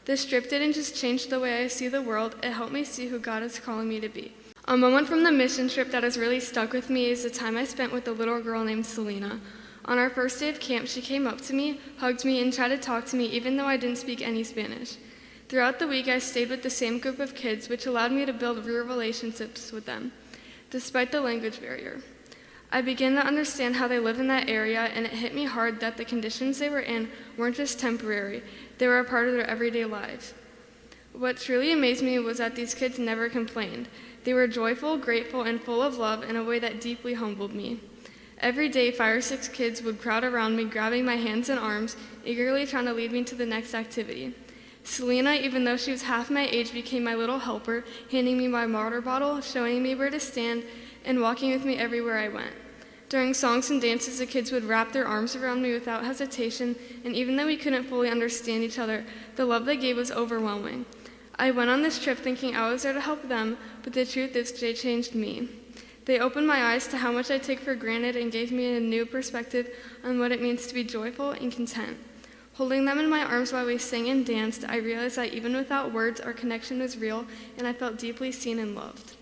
This trip didn't just change the way I see the world, it helped me see who God is calling me to be. A moment from the mission trip that has really stuck with me is the time I spent with a little girl named Selena. On our first day of camp, she came up to me, hugged me, and tried to talk to me even though I didn't speak any Spanish. Throughout the week, I stayed with the same group of kids, which allowed me to build real relationships with them, despite the language barrier. I began to understand how they live in that area, and it hit me hard that the conditions they were in weren't just temporary, they were a part of their everyday lives. What truly amazed me was that these kids never complained. They were joyful, grateful, and full of love in a way that deeply humbled me. Every day, 5 or 6 kids would crowd around me, grabbing my hands and arms, eagerly trying to lead me to the next activity. Selena, even though she was half my age, became my little helper, handing me my water bottle, showing me where to stand, and walking with me everywhere I went. During songs and dances, the kids would wrap their arms around me without hesitation, and even though we couldn't fully understand each other, the love they gave was overwhelming. I went on this trip thinking I was there to help them, but the truth is they changed me. They opened my eyes to how much I take for granted and gave me a new perspective on what it means to be joyful and content. Holding them in my arms while we sang and danced, I realized that even without words, our connection was real, and I felt deeply seen and loved.